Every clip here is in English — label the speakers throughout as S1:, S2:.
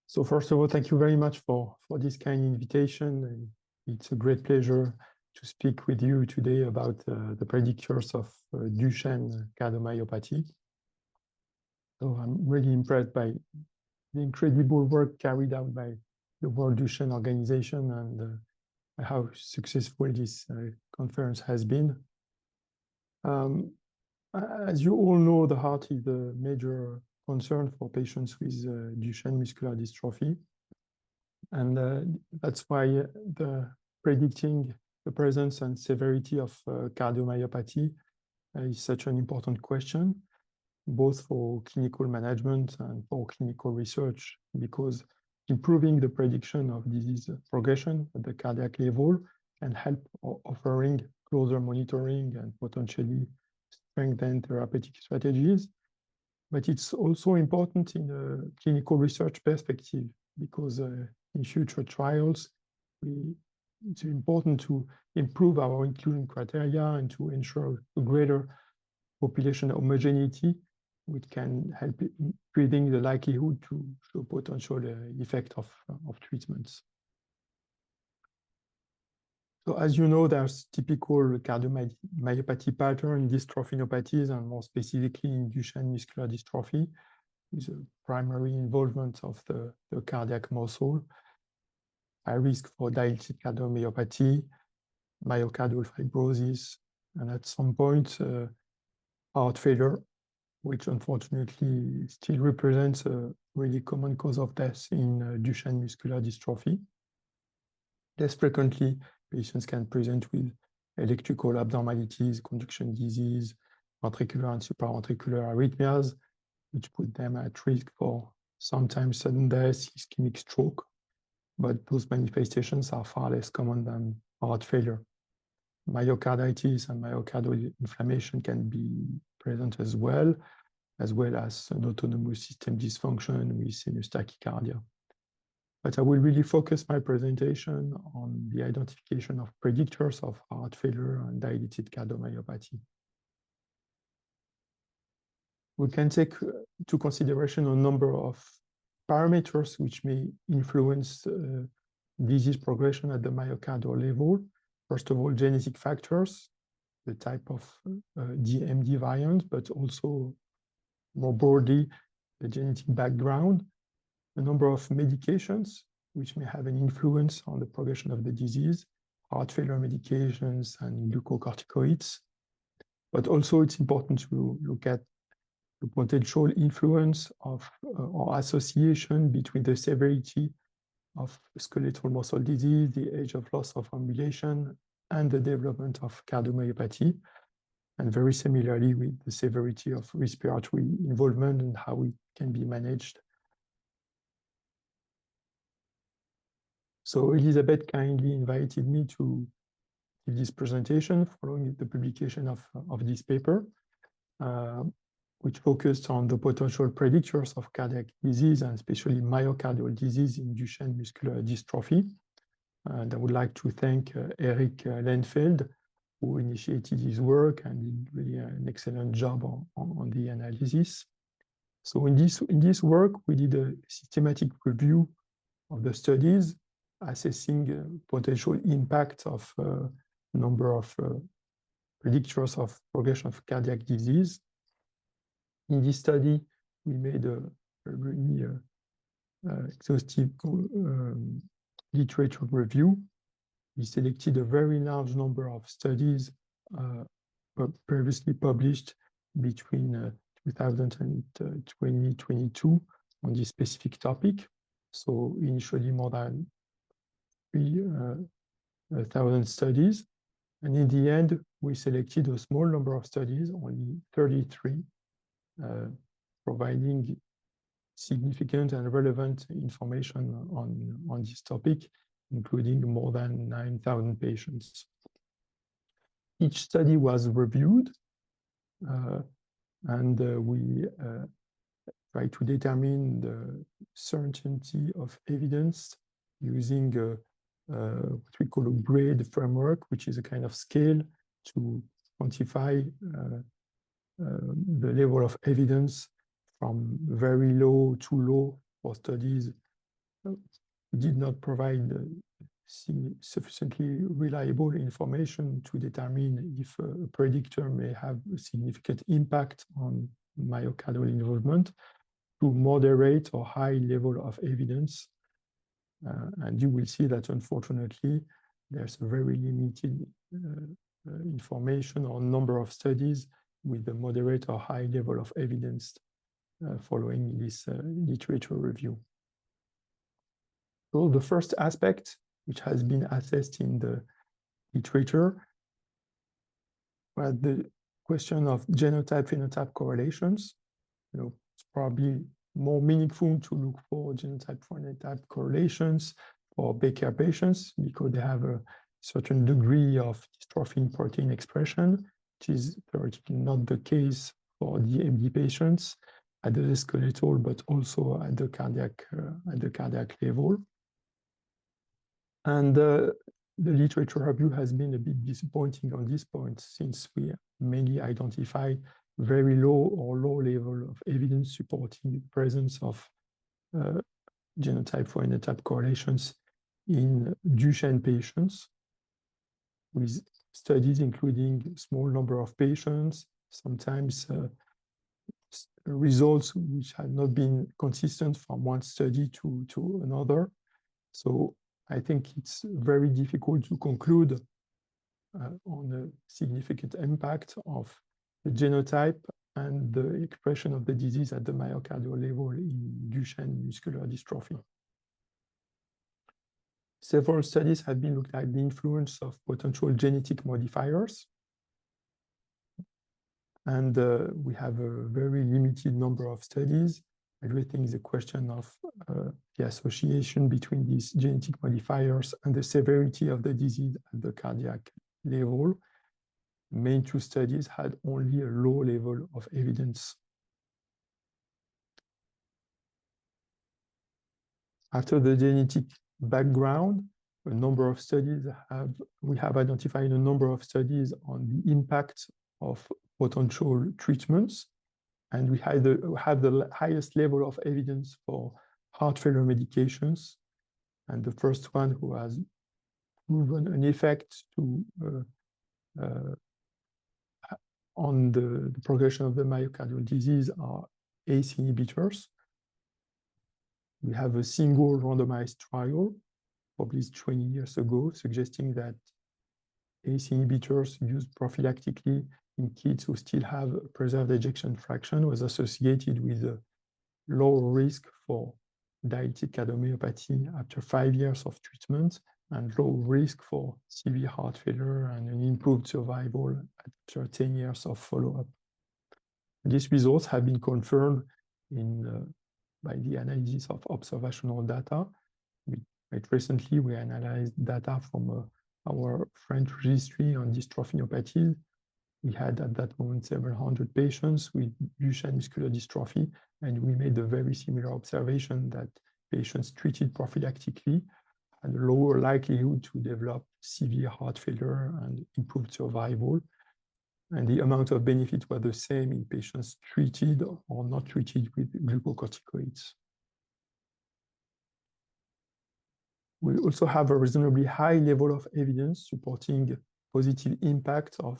S1: So first of all, thank you very much for this kind invitation. And it's a great pleasure to speak with you today about the predictors of Duchenne cardiomyopathy. So I'm really impressed by the incredible work carried out by the World Duchenne Organization and how successful this conference has been. As you all know, the heart is the major concern for patients with Duchenne muscular dystrophy. And that's why predicting the presence and severity of cardiomyopathy is such an important question, both for clinical management and for clinical research, because improving the prediction of disease progression at the cardiac level can help offering closer monitoring and potentially strengthen therapeutic strategies. But it's also important in a clinical research perspective, because in future trials, it's important to improve our inclusion criteria and to ensure a greater population homogeneity, which can help increasing the likelihood to show potential effect of treatments. So as you know, there's typical cardiomyopathy pattern in dystrophinopathies, and more specifically in Duchenne muscular dystrophy, with a primary involvement of the cardiac muscle, high risk for dilated cardiomyopathy, myocardial fibrosis, and at some point, heart failure, which unfortunately still represents a really common cause of death in Duchenne muscular dystrophy. Less frequently, patients can present with electrical abnormalities, conduction disease, ventricular and supraventricular arrhythmias, which put them at risk for sometimes sudden death, ischemic stroke. But those manifestations are far less common than heart failure. Myocarditis and myocardial inflammation can be present as well as an autonomous system dysfunction with sinus tachycardia. But I will really focus my presentation on the identification of predictors of heart failure and dilated cardiomyopathy. We can take into consideration a number of parameters which may influence disease progression at the myocardial level. First of all, genetic factors, the type of DMD variant, but also more broadly, the genetic background, a number of medications which may have an influence on the progression of the disease, heart failure medications and glucocorticoids. But also it's important to look at the potential influence of or association between the severity of skeletal muscle disease, the age of loss of ambulation, and the development of cardiomyopathy, and very similarly with the severity of respiratory involvement and how it can be managed. So Elizabeth kindly invited me to give this presentation following the publication of this paper, which focused on the potential predictors of cardiac disease and especially myocardial disease in Duchenne muscular dystrophy. And I would like to thank Eric Lenfeld, who initiated his work and did really an excellent job on the analysis. So in this work, we did a systematic review of the studies, assessing potential impact of a number of predictors of progression of cardiac disease. In this study, we made a really exhaustive literature review. We selected a very large number of studies previously published between 2000 and 2022 on this specific topic. So initially more than 3,000 studies. And in the end, we selected a small number of studies, only 33, providing significant and relevant information on this topic, including more than 9,000 patients. Each study was reviewed, and we tried to determine the certainty of evidence using what we call a grade framework, which is a kind of scale to quantify the level of evidence from very low to low for studies did not provide sufficiently reliable information to determine if a predictor may have a significant impact on myocardial involvement to moderate or high level of evidence. And you will see that, unfortunately, there's a very limited information or number of studies with a moderate or high level of evidence following this literature review. So the first aspect, which has been assessed in the literature, was the question of genotype-phenotype correlations. It's probably more meaningful to look for genotype-phenotype correlations for Becker patients because they have a certain degree of dystrophin protein expression, which is theoretically not the case for DMD patients at the skeletal, but also at the cardiac level. And the literature review has been a bit disappointing on this point, since we mainly identify very low or low level of evidence supporting the presence of genotype-phenotype correlations in Duchenne patients, with studies including a small number of patients, sometimes results which had not been consistent from one study to another. So I think it's very difficult to conclude on a significant impact of the genotype and the expression of the disease at the myocardial level in Duchenne muscular dystrophy. Several studies have been looked at the influence of potential genetic modifiers. And we have a very limited number of studies. Everything is a question of the association between these genetic modifiers and the severity of the disease at the cardiac level. Main two studies had only a low level of evidence. After the genetic background, a number of studies we have identified a number of studies on the impact of potential treatments. And we have the highest level of evidence for heart failure medications. And the first one who has proven an effect on the progression of the myocardial disease are ACE inhibitors. We have a single randomized trial published 20 years ago suggesting that ACE inhibitors used prophylactically in kids who still have a preserved ejection fraction was associated with a low risk for diabetic cardiomyopathy after 5 years of treatment and low risk for severe heart failure and an improved survival after 10 years of follow-up. These results have been confirmed by the analysis of observational data. Recently, we analyzed data from our French registry on dystrophinopathies. We had at that moment several hundred patients with Duchenne muscular dystrophy, and we made a very similar observation that patients treated prophylactically had a lower likelihood to develop severe heart failure and improved survival. And the amount of benefit was the same in patients treated or not treated with glucocorticoids. We also have a reasonably high level of evidence supporting positive impact of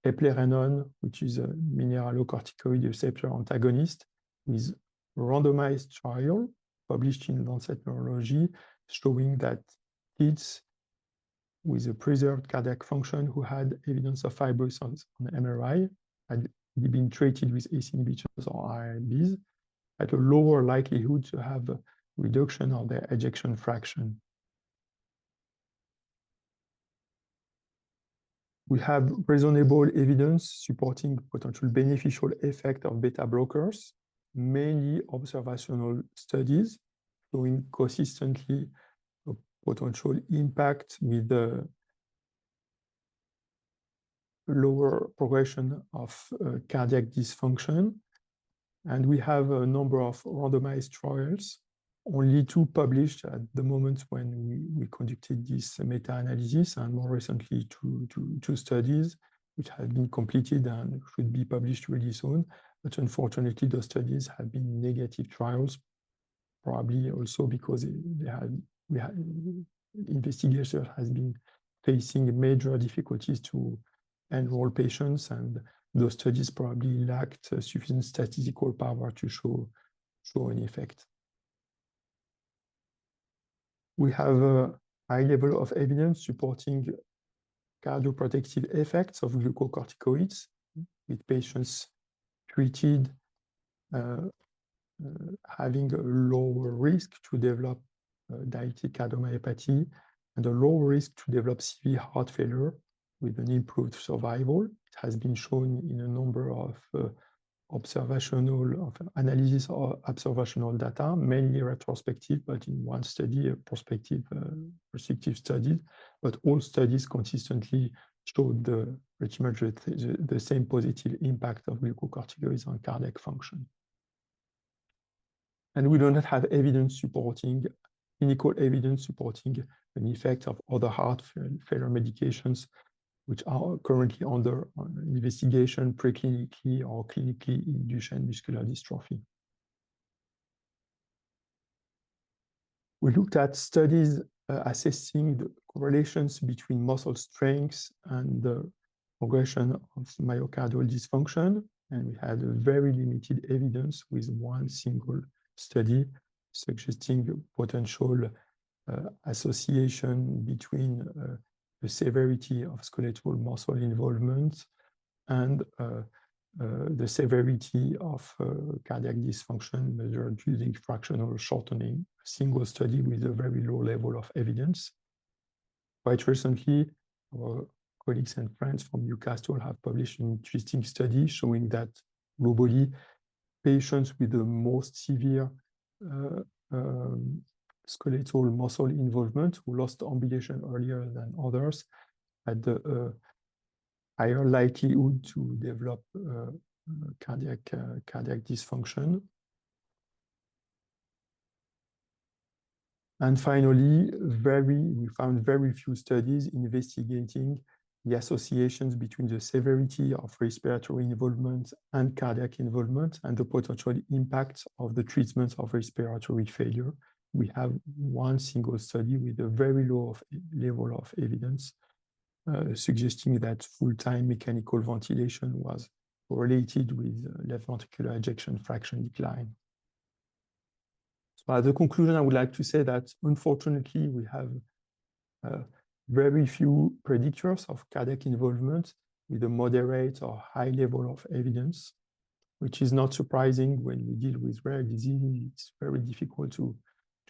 S1: eplerenone, which is a mineralocorticoid receptor antagonist, with a randomized trial published in Lancet Neurology showing that kids with a preserved cardiac function who had evidence of fibrosis on MRI had been treated with ACE inhibitors or ARBs at a lower likelihood to have a reduction of their ejection fraction. We have reasonable evidence supporting potential beneficial effect of beta blockers, mainly observational studies showing consistently a potential impact with the lower progression of cardiac dysfunction. And we have a number of randomized trials, only 2 published at the moment when we conducted this meta-analysis, and more recently 2 studies which have been completed and should be published really soon. But unfortunately, those studies have been negative trials probably also because investigators has been facing major difficulties to enroll patients, and those studies probably lacked sufficient statistical power to show an effect. We have a high level of evidence supporting cardioprotective effects of glucocorticoids with patients treated having a lower risk to develop dilated cardiomyopathy and a lower risk to develop severe heart failure with an improved survival. It has been shown in a number of analysis of observational data, mainly retrospective, but in one study, a prospective study. But all studies consistently showed pretty much the same positive impact of glucocorticoids on cardiac function. And we do not have clinical evidence supporting an effect of other heart failure medications, which are currently under investigation preclinically or clinically in Duchenne muscular dystrophy. We looked at studies assessing the correlations between muscle strength and the progression of myocardial dysfunction, and we had a very limited evidence with one single study suggesting potential association between the severity of skeletal muscle involvement and the severity of cardiac dysfunction measured using fractional shortening, a single study with a very low level of evidence. Quite recently, our colleagues and friends from Newcastle have published an interesting study showing that globally, patients with the most severe skeletal muscle involvement who lost ambulation earlier than others had a higher likelihood to develop cardiac dysfunction. And finally, we found very few studies investigating the associations between the severity of respiratory involvement and cardiac involvement and the potential impact of the treatment of respiratory failure. We have one single study with a very low level of evidence suggesting that full-time mechanical ventilation was correlated with left ventricular ejection fraction decline. So as a conclusion, I would like to say that unfortunately, we have very few predictors of cardiac involvement with a moderate or high level of evidence, which is not surprising when we deal with rare disease. It's very difficult to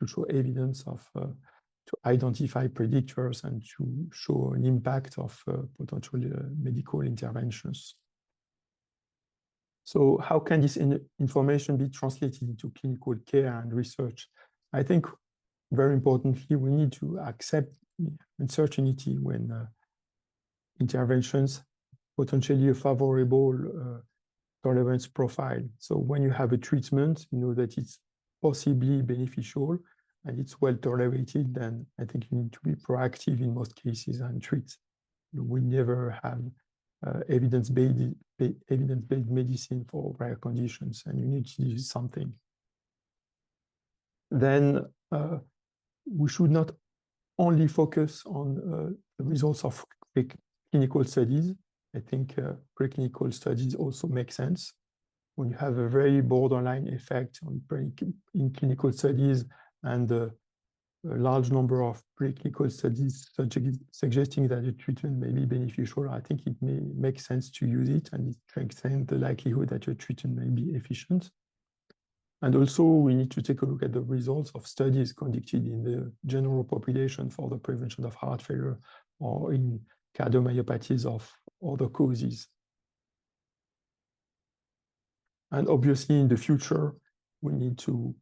S1: show evidence of, to identify predictors and to show an impact of potential medical interventions. So how can this information be translated into clinical care and research? I think very importantly, we need to accept uncertainty when interventions potentially a favorable tolerance profile. So when you have a treatment, you know that it's possibly beneficial and it's well tolerated, then I think you need to be proactive in most cases and treat. We never have evidence-based medicine for rare conditions, and you need to do something. Then we should not only focus on the results of clinical studies. I think preclinical studies also make sense. When you have a very borderline effect in clinical studies and a large number of preclinical studies suggesting that the treatment may be beneficial, I think it may make sense to use it, and it strengthens the likelihood that your treatment may be efficient. And also, we need to take a look at the results of studies conducted in the general population for the prevention of heart failure or in cardiomyopathies of other causes. And obviously, in the future, we need to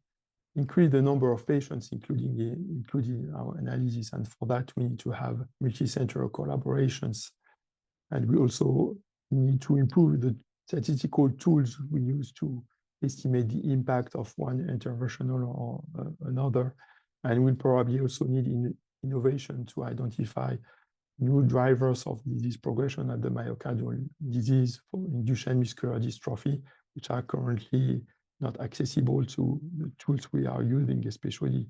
S1: increase the number of patients, including our analysis. And for that, we need to have multi-center collaborations. And we also need to improve the statistical tools we use to estimate the impact of one interventional or another. And we'll probably also need innovation to identify new drivers of disease progression at the myocardial disease in Duchenne muscular dystrophy, which are currently not accessible to the tools we are using, especially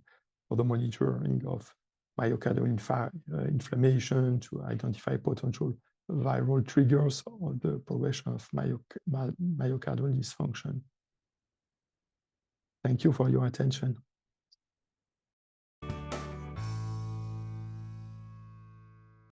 S1: for the monitoring of myocardial inflammation, to identify potential viral triggers or the progression of myocardial dysfunction. Thank you for your attention.